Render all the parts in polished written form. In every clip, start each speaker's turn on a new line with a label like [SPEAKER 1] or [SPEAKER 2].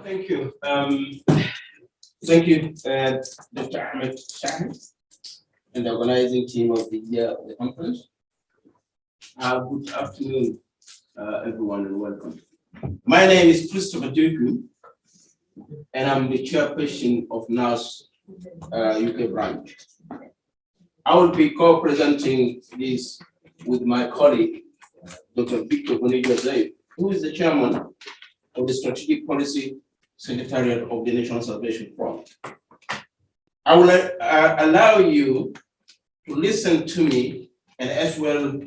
[SPEAKER 1] Thank you. Thank you, Dr. Ahmed and the organizing team of the conference. Good afternoon, everyone, and welcome. My name is Christopher Duku, and I'm the chairperson of NAS UK branch. I will be co-presenting this with my colleague, Dr. Vuni, who is the chairman of the Strategic Policy Secretariat of the National Salvation Front. I will allow you to listen to me and as well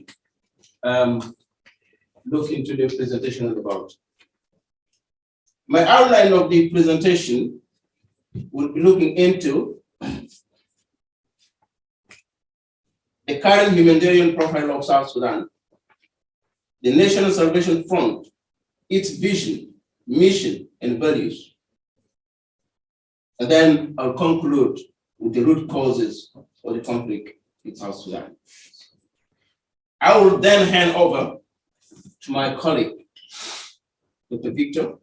[SPEAKER 1] look into the presentation about. My outline of the presentation will be looking into the current humanitarian profile of South Sudan, the National Salvation Front, its vision, mission, and values. And then I'll conclude with the root causes of the conflict in South Sudan. I will then hand over to my colleague, Dr. Victor,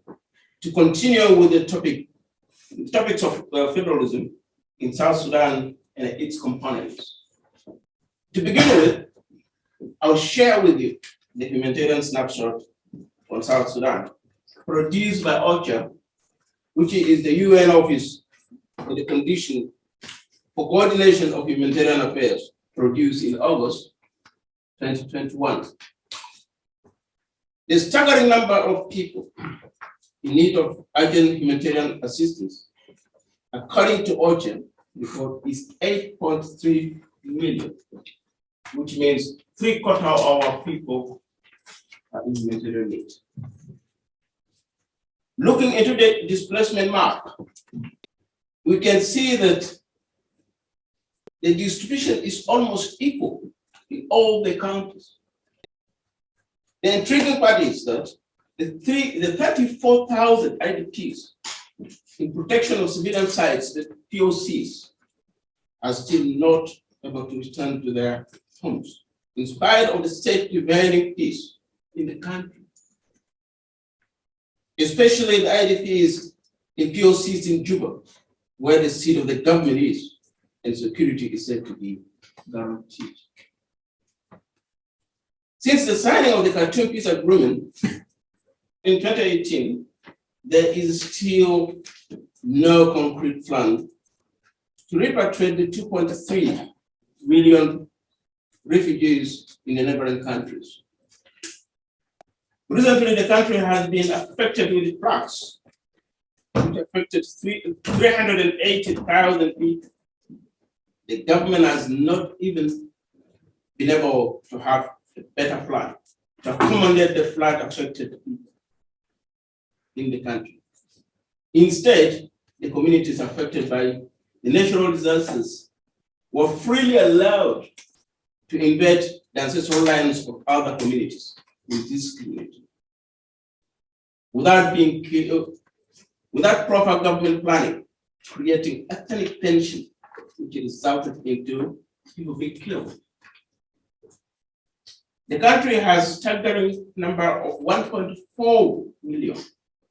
[SPEAKER 1] to continue with the topics of federalism in South Sudan and its components. To begin with, I'll share with you the humanitarian snapshot on South Sudan, produced by OCHA, which is the UN Office for the Condition for Coordination of Humanitarian Affairs, produced in August 2021. The staggering number of people in need of urgent humanitarian assistance, according to OCHA, report is 8.3 million, which means 3/4 of our people are in humanitarian need. Looking into the displacement map, we can see that the distribution is almost equal in all the counties. The intriguing part is that the 34,000 IDPs in protection of civilian sites, the POCs, are still not able to return to their homes, in spite of the state prevailing peace in the country. Especially the IDPs in POCs in Juba, where the seat of the government is, and security is said to be guaranteed. Since the signing of the Khartoum Peace Agreement in 2018, there is still no concrete plan to repatriate the 2.3 million refugees in the neighboring countries. Recently, the country has been affected with floods, which affected 380,000 people. The government has not even been able to have a better plan to accommodate the flood-affected people in the country. Instead, the communities affected by the natural disasters were freely allowed to invade the ancestral lands of other communities in this community. Without proper government planning, creating ethnic tension, which resulted into people being killed. The country has a staggering number of 1.4 million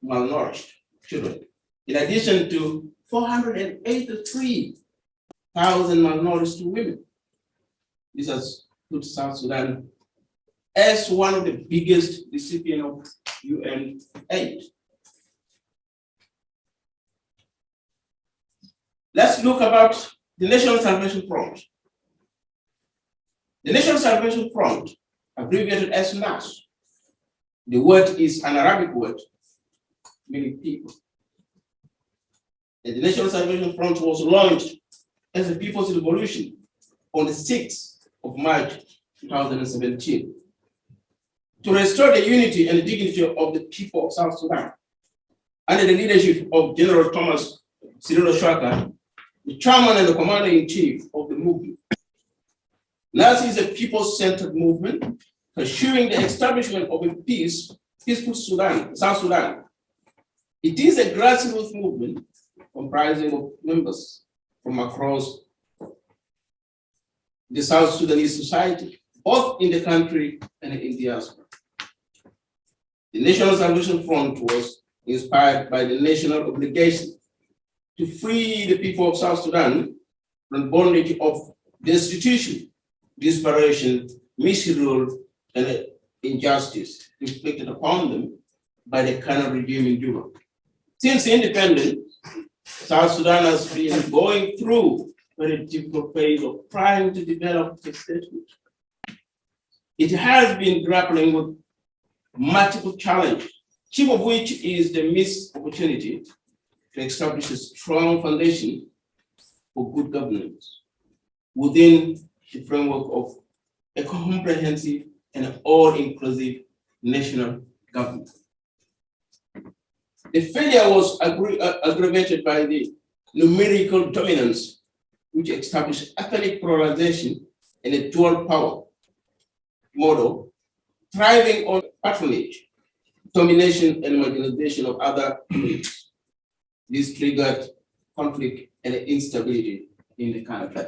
[SPEAKER 1] malnourished children, in addition to 483,000 malnourished women. This has put South Sudan as one of the biggest recipients of UN aid. Let's look about the National Salvation Front. The National Salvation Front, abbreviated as NAS, the word is an Arabic word, meaning people. And the National Salvation Front was launched as a people's revolution on the 6th of March 2017 to restore the unity and the dignity of the people of South Sudan under the leadership of General Thomas Cyrilo Shwaka, the chairman and the commander-in-chief of the movement. NAS is a people-centered movement pursuing the establishment of a peaceful Sudan, South Sudan. It is a grassroots movement comprising of members from across the South Sudanese society, both in the country and in diaspora. The National Salvation Front was inspired by the national obligation to free the people of South Sudan from bondage of destitution, desperation, misrule, and injustice inflicted upon them by the current regime in Juba. Since independence, South Sudan has been going through a very difficult phase of trying to develop a statehood. It has been grappling with multiple challenges, chief of which is the missed opportunity to establish a strong foundation for good governance within the framework of a comprehensive and all-inclusive national government. The failure was aggravated by the numerical dominance, which established ethnic polarization and a dual power model, thriving on patronage, domination, and marginalization of other communities. This triggered conflict and instability in the country.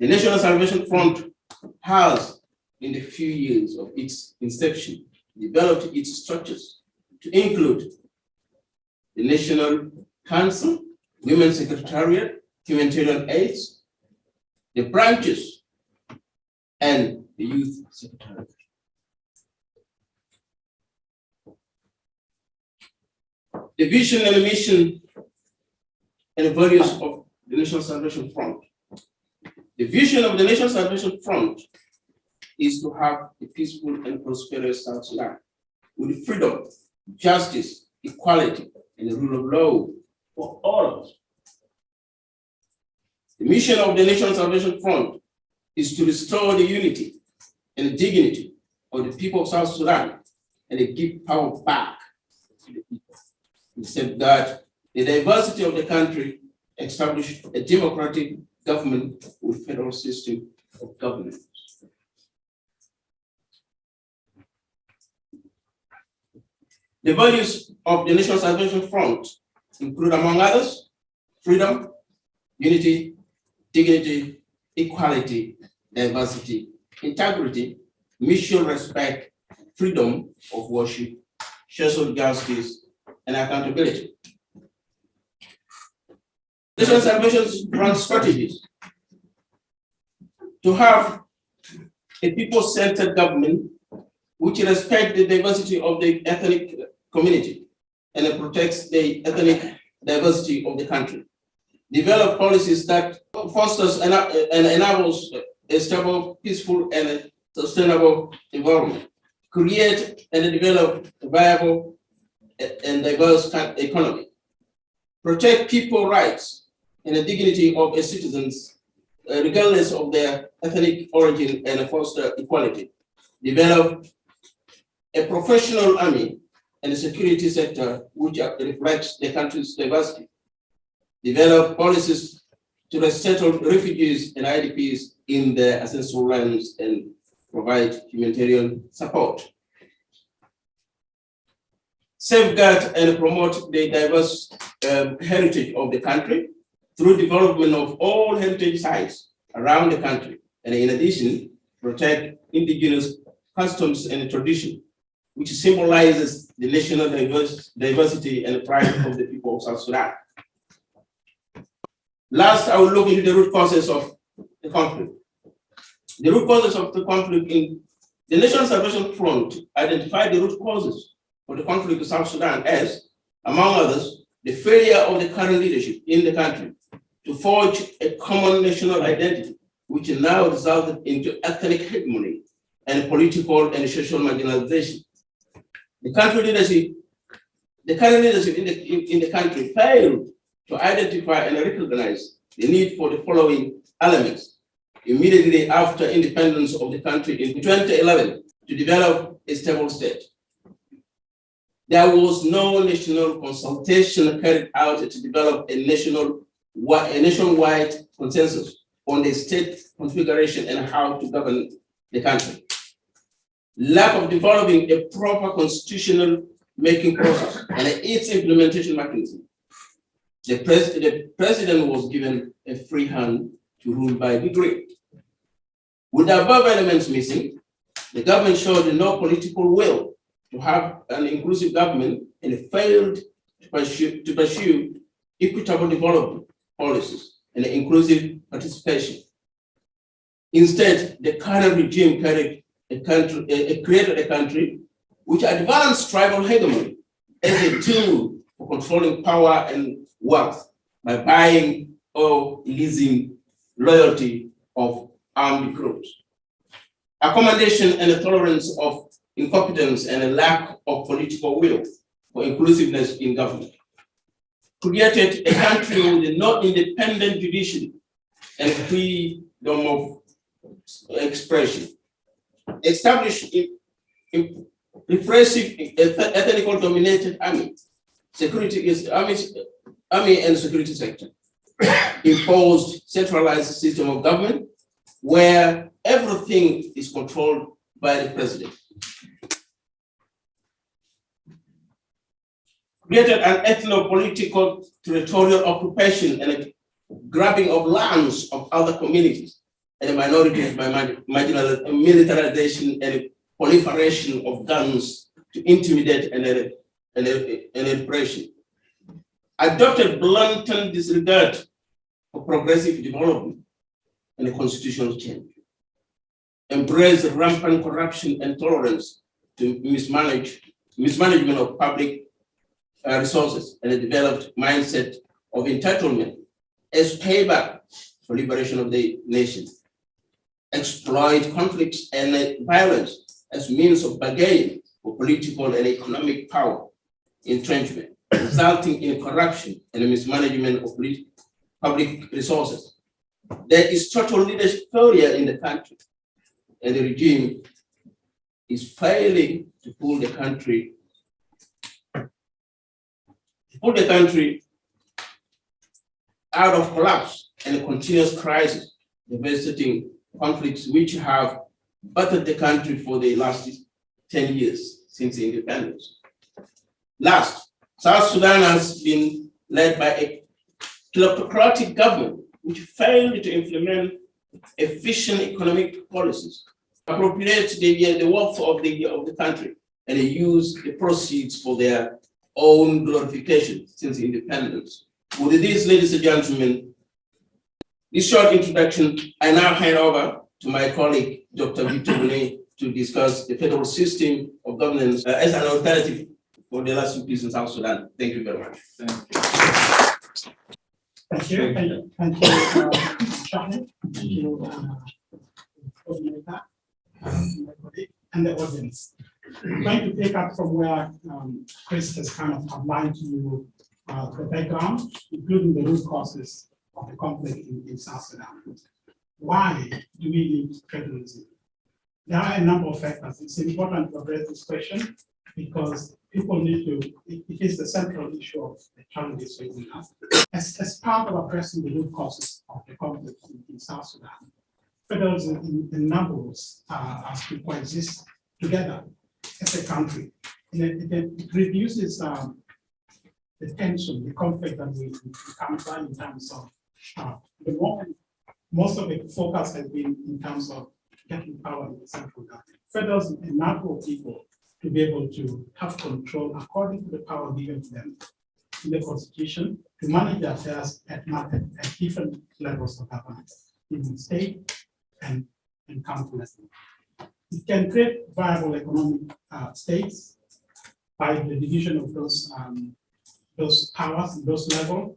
[SPEAKER 1] The National Salvation Front has, in the few years of its inception, developed its structures to include the National Council, Women's Secretariat, Humanitarian Aids, the branches, and the Youth Secretariat. The vision and mission and values of the National Salvation Front. The vision of the National Salvation Front is to have a peaceful and prosperous South Sudan with freedom, justice, equality, and the rule of law for all of us. The mission of the National Salvation Front is to restore the unity and the dignity of the people of South Sudan and to give power back to the people. Except that the diversity of the country established a democratic government with federal system of governance. The values of the National Salvation Front include, among others, freedom, unity, dignity, equality, diversity, integrity, mutual respect, freedom of worship, social justice, and accountability. National Salvation Front strategies to have a people-centered government which respects the diversity of the ethnic community and protects the ethnic diversity of the country. Develop policies that fosters and enables a stable, peaceful, and sustainable environment. Create and develop a viable and diverse economy. Protect people's rights and the dignity of a citizens, regardless of their ethnic origin, and foster equality. Develop a professional army and a security sector which reflects the country's diversity. Develop policies to resettle refugees and IDPs in their ancestral lands and provide humanitarian support. Safeguard and promote the diverse heritage of the country through development of all heritage sites around the country. And in addition, protect indigenous customs and tradition, which symbolizes the national diversity and pride of the people of South Sudan. Last, I will look into the root causes of the conflict. The root causes of the conflict in the National Salvation Front identified the root causes of the conflict in South Sudan as, among others, the failure of the current leadership in the country to forge a common national identity, which now resulted into ethnic hegemony and political and social marginalization. The current leadership in the country failed to identify and recognize the need for the following elements immediately after independence of the country in 2011 to develop a stable state. There was no national consultation carried out to develop a nationwide consensus on the state configuration and how to govern the country. Lack of developing a proper constitutional making process and its implementation mechanism. The president was given a free hand to rule by decree. With the above elements missing, the government showed no political will to have an inclusive government and failed to pursue equitable development policies and inclusive participation. Instead, the current regime created a country which advanced tribal hegemony as a tool for controlling power and wealth by buying or leasing loyalty of armed groups. Accommodation and a tolerance of incompetence and a lack of political will for inclusiveness in government created a country with no independent judiciary and freedom of expression. Established in repressive, ethnically dominated army and security sector. Imposed centralized system of government where everything is controlled by the president. Created an ethno-political territorial occupation and a grabbing of lands of other communities and minorities by militarization and proliferation of guns to intimidate and repression. Adopted blatant disregard for progressive development and a constitutional change. Embraced rampant corruption and tolerance to mismanagement of public resources and a developed mindset of entitlement as payback for liberation of the nation. Exploit conflicts and violence as means of bargaining for political and economic power entrenchment, resulting in corruption and mismanagement of public resources. There is total leadership failure in the country, and the regime is failing to pull the country out of collapse and a continuous crisis, devastating conflicts which have battered the country for the last 10 years since independence. Last, South Sudan has been led by a kleptocratic government which failed to implement efficient economic policies, appropriate the wealth of the country, and use the proceeds for their own glorification since independence. With this, ladies and gentlemen, this short introduction, I now hand over to my colleague, Dr. Vuni, to discuss the federal system of governance as an alternative for the last peace in South Sudan. Thank you very much.
[SPEAKER 2] Thank you. Thank you, Shahi. Thank you, coordinator, and the audience. I'm going to pick up from where Chris has kind of outlined to you the background, including the root causes of the conflict in South Sudan. Why do we need federalism? There are a number of factors. It's important to address this question because people need to, it is the central issue of the challenges facing us. As part of addressing the root causes of the conflict in South Sudan, federalism in numbers has to coexist together as a country. And it reduces the tension, the conflict that we come by in terms of the moment. Most of the focus has been in terms of getting power in the central government. Federalism enables people to be able to have control according to the power given to them in the constitution to manage their affairs at different levels of government, in state and county level. It can create viable economic states by the division of those powers, those levels,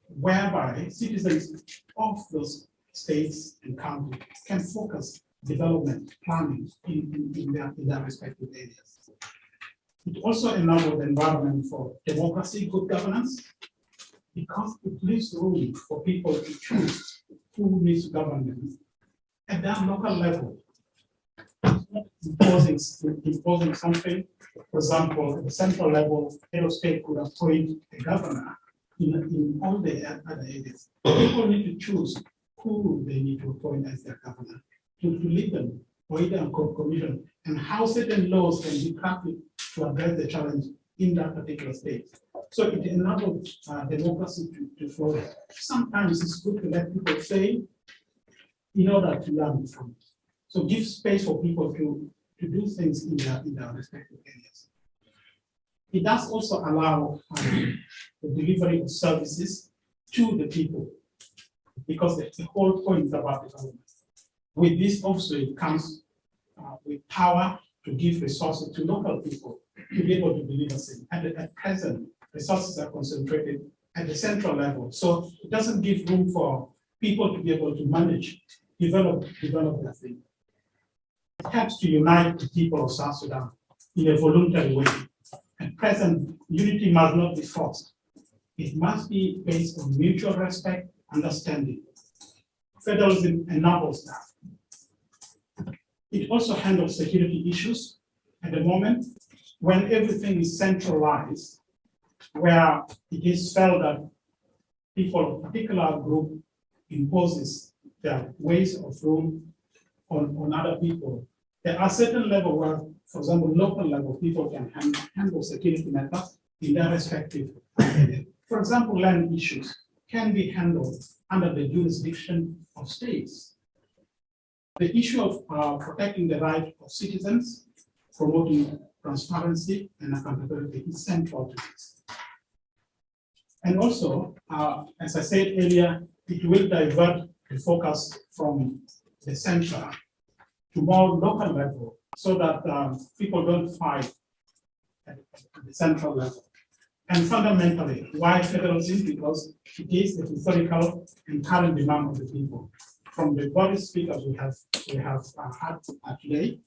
[SPEAKER 2] whereby citizens of those states and counties can focus development planning in their respective areas. It also enables the environment for democracy, good governance, because it leaves room for people to choose who needs to govern them at that local level. Imposing something, for example, at the central level, head of state could appoint a governor in all the other areas. People need to choose who they need to appoint as their governor to lead them, or either a commission, and how certain laws can be crafted to address the challenge in that particular state. So it enables democracy to flourish. Sometimes it's good to let people fail in order to learn from it. So give space for people to do things in their respective areas. it does also allow the delivery of services to the people, because the whole point is about development. With this also, it comes with power to give resources to local people to be able to deliver things. At present, resources are concentrated at the central level, so it doesn't give room for people to be able to manage, develop their thing. It helps to unite the people of South Sudan in a voluntary way. At present, unity must not be forced. It must be based on mutual respect, understanding. Federalism enables that. It also handles security issues at the moment when everything is centralized, where it is felt that people of a particular group imposes their ways of rule on other people. There are certain levels where, for example, local level, people can handle security matters in their respective areas. For example, land issues can be handled under the jurisdiction of states. The issue of protecting the right of citizens, promoting transparency and accountability is central to this. And also, as I said earlier, it will divert the focus from the center to more local level, so that people don't fight at the central level. And fundamentally, why federalism? Because it is the historical and current demand of the people. From the body speakers we have had today,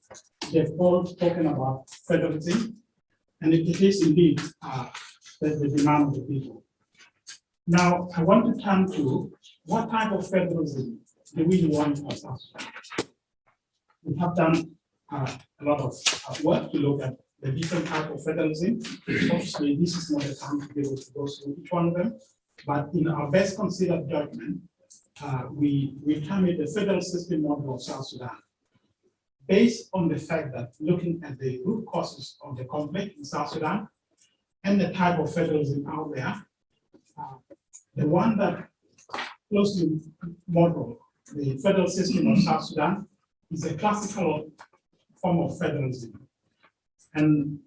[SPEAKER 2] they've all spoken about federalism, and it is indeed the demand of the people. Now, I want to turn to what type of federalism do we want for South Sudan? We have done a lot of work to look at the different types of federalism. Obviously, this is not the time to be able to go through each one of them, but in our best considered judgment, we term it the federal system model of South Sudan, based on the fact that looking at the root causes of the conflict in South Sudan and the type of federalism out there, the one that closely model the federal system of South Sudan is a classical form of federalism. And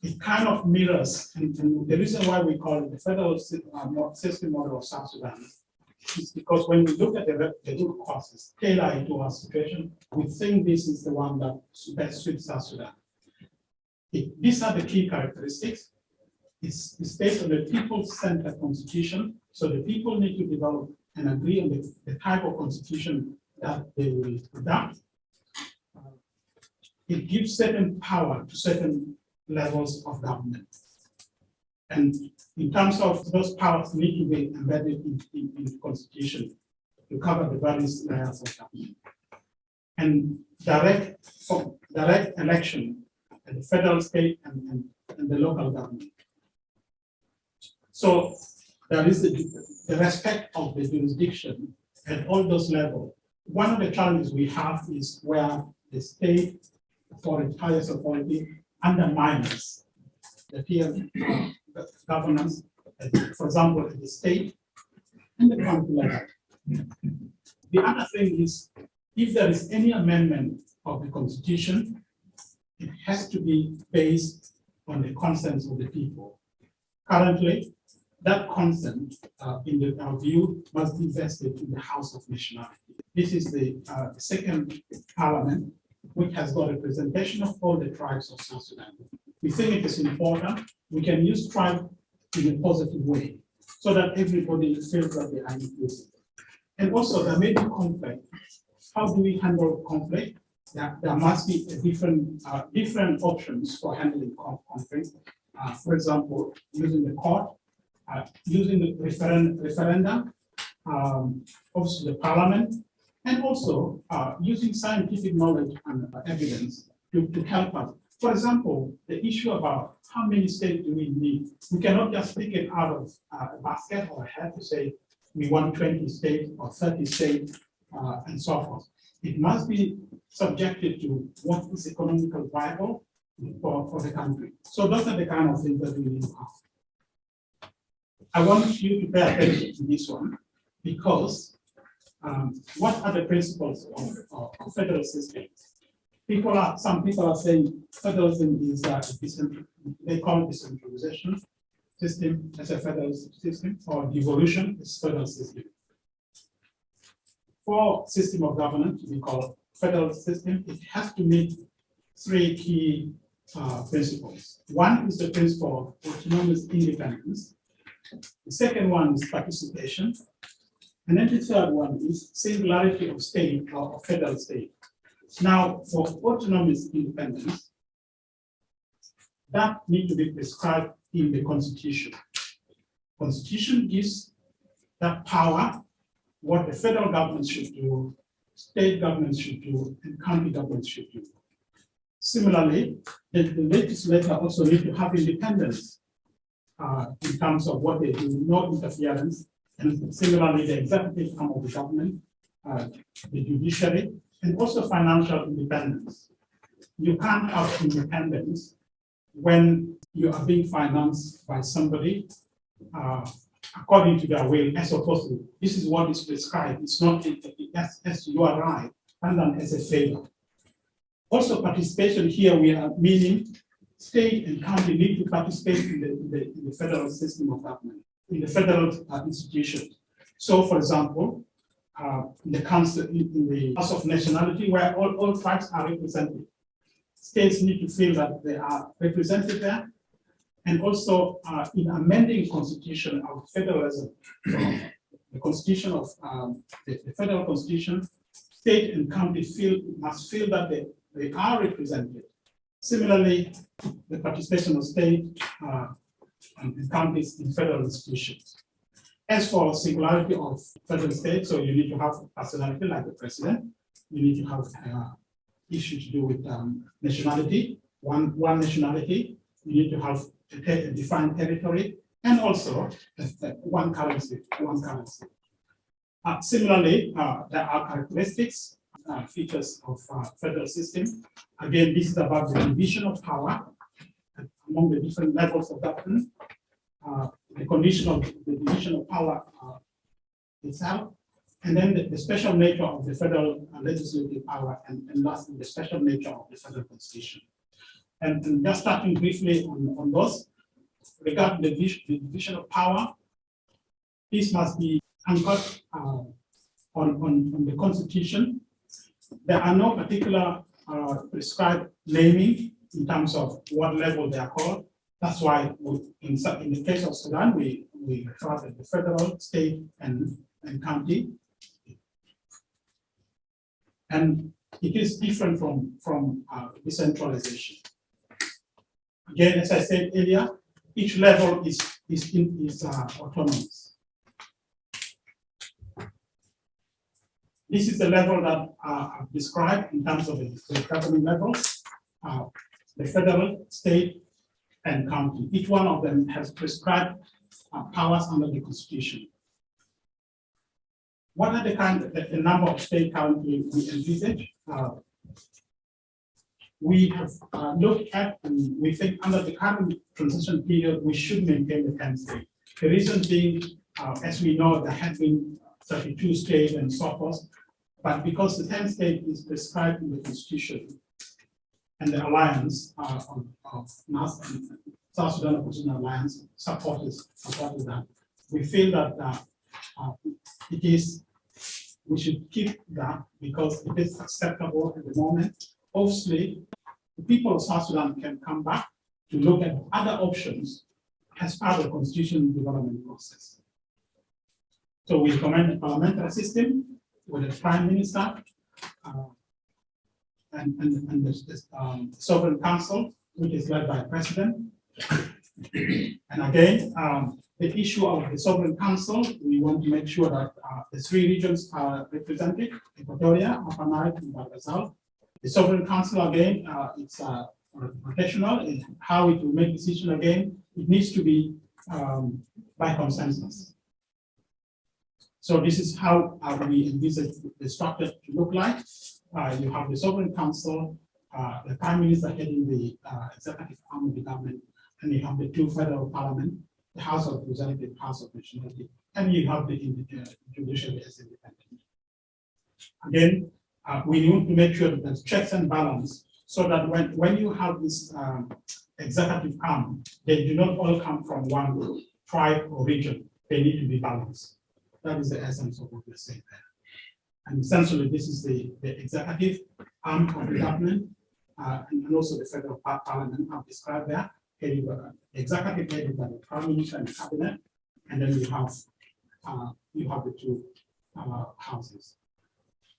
[SPEAKER 2] it kind of mirrors, and the reason why we call it the federal system model of South Sudan is because when we look at the root causes tailored to our situation, we think this is the one that best suits South Sudan. These are the key characteristics. It's based on the people-centered constitution, so the people need to develop and agree on the type of constitution that they will adopt. It gives certain power to certain levels of government. And in terms of those powers need to be embedded in the constitution to cover the various layers of government. And direct election at the federal, state, and the local government. So there is the respect of the jurisdiction at all those levels. One of the challenges we have is where the state authority, highest authority, undermines the peer governance, for example, at the state and the county level. The other thing is, if there is any amendment of the constitution, it has to be based on the consent of the people. Currently, that consent, in our view, must be vested in the House of Nationality. This is the second parliament, which has got representation of all the tribes of South Sudan. We think it is important. We can use tribe in a positive way, so that everybody feels that they are inclusive. And also, there may be conflict. How do we handle conflict? There must be a different options for handling conflict. For example, using the court, using the referenda, obviously the parliament, and also using scientific knowledge and evidence to help us. For example, the issue about how many states do we need? We cannot just pick it out of a basket or a hat to say we want 20 states or 30 states and so forth. It must be subjected to what is economically viable for the country. So those are the kind of things that we need to have. I want you to pay attention to this one, because what are the principles of federal system? Some people are saying federalism is they call it decentralization system as a federal system, or devolution is federal system. For system of governance, we call federal system, it has to meet three key principles. One is the principle of autonomous independence. The second one is participation. And then the third one is singularity of state or federal state. Now, for autonomous independence, that needs to be prescribed in the Constitution. Constitution gives that power, what the federal government should do, state governments should do, and county governments should do. Similarly, the legislature also need to have independence in terms of what they do, no interference. And similarly, the executive arm of the government, the judiciary, and also financial independence. You can't have independence when you are being financed by somebody according to their will, as opposed to this is what is prescribed. It's not as you are right, and then as a favor. Also, participation here, we are meaning state and county need to participate in the federal system of government, in the federal institutions. So, for example, in the council, in the House of Nationality, where all tribes are represented, states need to feel that they are represented there. And also in amending constitution of federalism, the constitution of the federal constitution, state and county must feel that they are represented. Similarly, the participation of state and counties in federal institutions. As for singularity of federal state, so you need to have personality like the president. You need to have issues to do with nationality, one nationality. You need to have a defined territory, and also one currency. Similarly, there are characteristics, features of federal system. Again, this is about the division of power among the different levels of government, the condition of the division of power itself, and then the special nature of the federal legislative power, and lastly, the special nature of the federal constitution. And just starting briefly on those, regarding the division of power, this must be anchored on the Constitution. There are no particular prescribed naming in terms of what level they are called. That's why in the case of Sudan, we refer to the federal, state, and county. And it is different from decentralization. Again, as I said earlier, each level is autonomous. This is the level that I've described in terms of the governing levels, the federal, state, and county. Each one of them has prescribed powers under the Constitution. What are the number of state county we envisage? We have looked at, and we think under the current transition period, we should maintain the 10 states. The reason being, as we know, there have been 32 states and so forth, but because the 10 state is prescribed in the Constitution and the alliance of NAS and South Sudan Opposition Alliance supported that, we feel that we should keep that because it is acceptable at the moment. Obviously, the people of South Sudan can come back to look at other options as part of the constitutional development process. So we recommend a parliamentary system with a prime minister and the sovereign council, which is led by a president. And again, the issue of the sovereign council, we want to make sure that the three regions are represented: Equatoria, Upper Nile, and Barltrop. The sovereign council, again, it's rotational in how it will make decision. Again, it needs to be by consensus. So this is how we envisage the structure to look like. You have the sovereign council, the prime minister heading the executive arm of the government, and you have the two federal parliament, the House of Representatives, House of Nationality, and you have the judiciary as independent. Again, we want to make sure that there's checks and balance so that when you have this executive arm, they do not all come from one tribe or region. They need to be balanced. That is the essence of what we're saying there. And essentially, this is the executive arm of the government, and also the federal parliament I've described there. The executive headed by the prime minister and the cabinet, and then you have the two houses.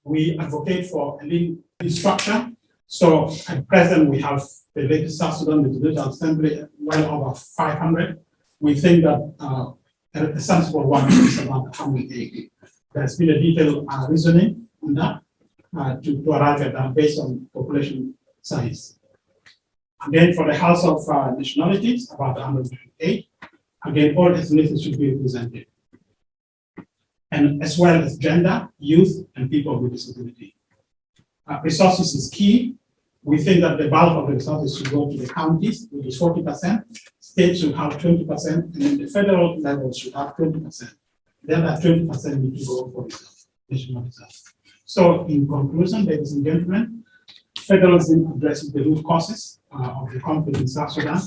[SPEAKER 2] We advocate for a lean structure. So at present, we have the latest South Sudan Legislative Assembly well over 500. We think that a sensible one is about 180. There's been a detailed reasoning on that to arrive at that based on population size. Again, for the House of Nationalities, about 108. Again, all ethnicities should be represented. And as well as gender, youth, and people with disability. Resources is key. We think that the bulk of the resources should go to the counties, which is 40%. States should have 20%, and then the federal level should have 20%. Then that 20% need to go for reserve, national reserve. So in conclusion, ladies and gentlemen, federalism addresses the root causes of the conflict in South Sudan,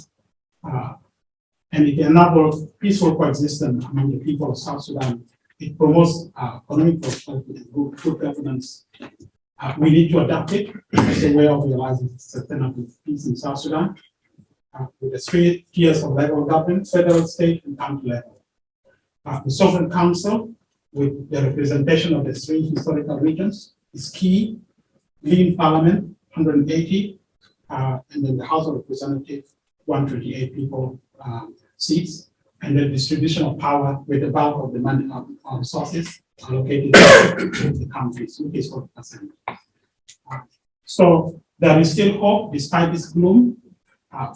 [SPEAKER 2] and it enables peaceful coexistence among the people of South Sudan. It promotes economic prosperity and good governance. We need to adapt it as a way of realizing sustainable peace in South Sudan with the 3 tiers of level of government, federal, state, and county level. The Sovereign Council, with the representation of the 3 historical regions, is key. Leading Parliament, 180, and then the House of Representatives, 128 people seats, and the distribution of power with the bulk of the money of resources allocated to the countries, which is 40%. So there is still hope, despite this gloom,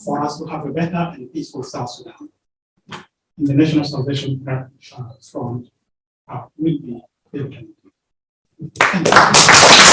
[SPEAKER 2] for us to have a better and peaceful South Sudan. And the National Salvation Front will be built. Thank you.